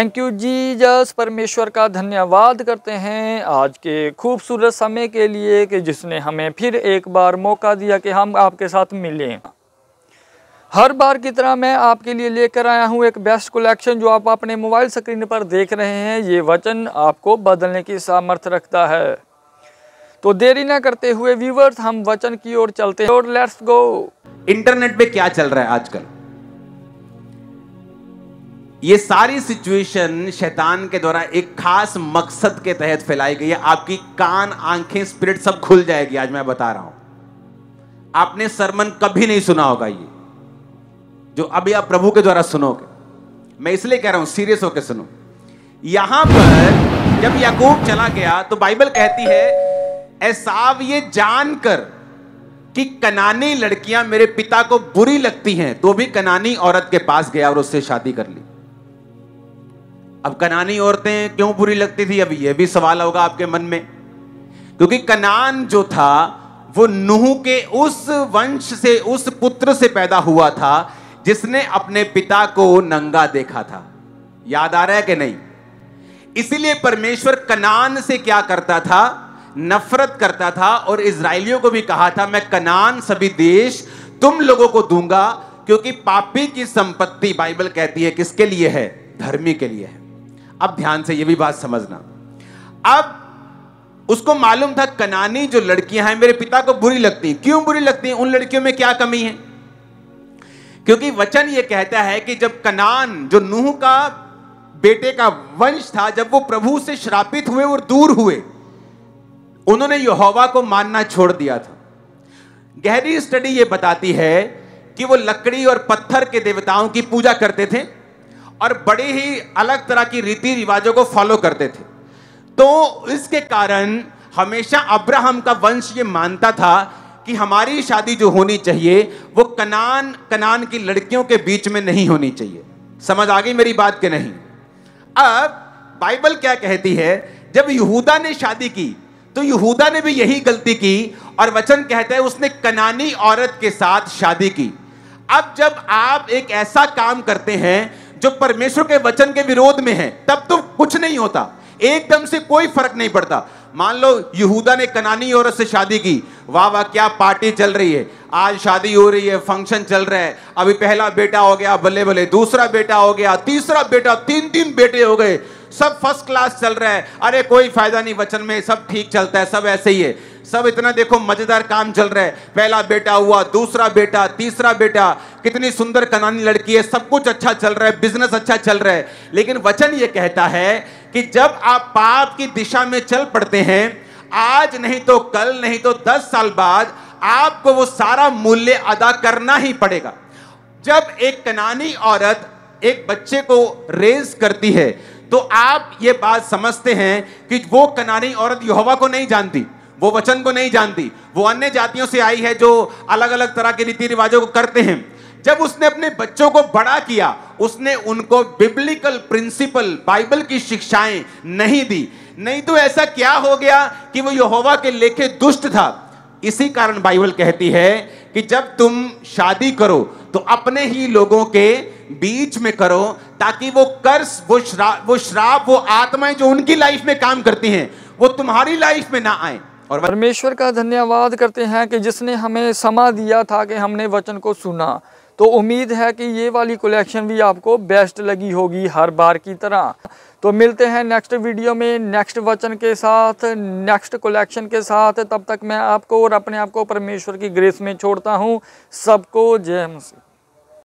Thank you Jesus. परमेश्वर का धन्यवाद करते हैं आज के खूबसूरत समय के लिए कि जिसने हमें फिर एक बार मौका दिया कि हम आपके साथ मिलें। हर बार की तरह मैं आपके लिए लेकर आया हूं एक बेस्ट कलेक्शन जो आप अपने मोबाइल स्क्रीन पर देख रहे हैं। ये वचन आपको बदलने की सामर्थ्य रखता है। तो देरी ना करते हुए व्यूअर्स, हम वचन की ओर चलते हैं और लेट्स गो। इंटरनेट पे क्या चल रहा है आजकल? ये सारी सिचुएशन शैतान के द्वारा एक खास मकसद के तहत फैलाई गई है। आपकी कान, आंखें, स्पिरिट सब खुल जाएगी। आज मैं बता रहा हूं, आपने सरमन कभी नहीं सुना होगा ये जो अभी आप प्रभु के द्वारा सुनोगे। मैं इसलिए कह रहा हूं, सीरियस होकर सुनो। यहां पर जब याकूब चला गया तो बाइबल कहती है एसाव ये जानकर कि कनानी लड़कियां मेरे पिता को बुरी लगती हैं तो भी कनानी औरत के पास गया और उससे शादी कर ली। अब कनानी औरतें क्यों बुरी लगती थी, अब यह भी सवाल होगा आपके मन में। क्योंकि कनान जो था वो नूह के उस वंश से, उस पुत्र से पैदा हुआ था जिसने अपने पिता को नंगा देखा था। याद आ रहा है कि नहीं? इसीलिए परमेश्वर कनान से क्या करता था? नफरत करता था। और इजराइलियों को भी कहा था मैं कनान सभी देश तुम लोगों को दूंगा, क्योंकि पापी की संपत्ति बाइबल कहती है किसके लिए है? धर्मी के लिए है। अब ध्यान से ये भी बात समझना। अब उसको मालूम था कनानी जो लड़कियां हैं मेरे पिता को बुरी लगती। क्यों बुरी लगती हैं? उन लड़कियों में क्या कमी है? क्योंकि वचन ये कहता है कि जब कनान जो नूह का बेटे का वंश था, जब वो प्रभु से श्रापित हुए और दूर हुए, उन्होंने यहोवा को मानना छोड़ दिया था। गहरी स्टडी ये बताती है कि वो लकड़ी और पत्थर के देवताओं की पूजा करते थे और बड़े ही अलग तरह की रीति रिवाजों को फॉलो करते थे। तो इसके कारण हमेशा अब्राहम का वंश ये मानता था कि हमारी शादी जो होनी चाहिए वो कनान की लड़कियों के बीच में नहीं होनी चाहिए। समझ आ गई मेरी बात के नहीं? अब बाइबल क्या कहती है, जब यहूदा ने शादी की तो यहूदा ने भी यही गलती की और वचन कहता है उसने कनानी औरत के साथ शादी की। अब जब आप एक ऐसा काम करते हैं जो परमेश्वर के वचन के विरोध में है, तब तो कुछ नहीं होता, एकदम से कोई फर्क नहीं पड़ता। मान लो यहूदा ने कनानी औरत से शादी की, वाह वाह क्या पार्टी चल रही है, आज शादी हो रही है, फंक्शन चल रहा है, अभी पहला बेटा हो गया, बल्ले बल्ले दूसरा बेटा हो गया, तीसरा बेटा, तीन बेटे हो गए, सब फर्स्ट क्लास चल रहा है। अरे कोई फायदा नहीं, वचन में सब ठीक चलता है, सब ऐसे ही है, सब इतना देखो मजेदार काम चल रहा है। पहला बेटा हुआ, दूसरा बेटा, तीसरा बेटा, कितनी सुंदर कनानी लड़की है, सब कुछ अच्छा चल रहा है, बिजनेस अच्छा चल रहा है। लेकिन वचन ये कहता है कि जब आप पाप की दिशा में चल पड़ते हैं, आज नहीं तो कल, नहीं तो 10 साल बाद आपको वो सारा मूल्य अदा करना ही पड़ेगा। जब एक कनानी औरत एक बच्चे को रेज करती है तो आप ये बात समझते हैं कि वो कनानी औरत यहोवा को नहीं जानती, वो वचन को नहीं जानती, वो अन्य जातियों से आई है जो अलग अलग तरह के रीति रिवाजों को करते हैं। जब उसने अपने बच्चों को बड़ा किया, उसने उनको बिब्लिकल प्रिंसिपल, बाइबल की शिक्षाएं नहीं दी। नहीं तो ऐसा क्या हो गया कि वो यहोवा के लेखे दुष्ट था। इसी कारण बाइबल कहती है कि जब तुम शादी करो तो अपने ही लोगों के बीच में करो, ताकि वो कर्स, वो श्राप, वो आत्माएं जो उनकी लाइफ में काम करती हैं वो तुम्हारी लाइफ में ना आए। और परमेश्वर का धन्यवाद करते हैं कि जिसने हमें समा दिया था कि हमने वचन को सुना। तो उम्मीद है कि ये वाली कलेक्शन भी आपको बेस्ट लगी होगी हर बार की तरह। तो मिलते हैं नेक्स्ट वीडियो में नेक्स्ट वचन के साथ, नेक्स्ट कलेक्शन के साथ। तब तक मैं आपको और अपने आप को परमेश्वर की ग्रेस में छोड़ता हूँ। सबको जय मसीह।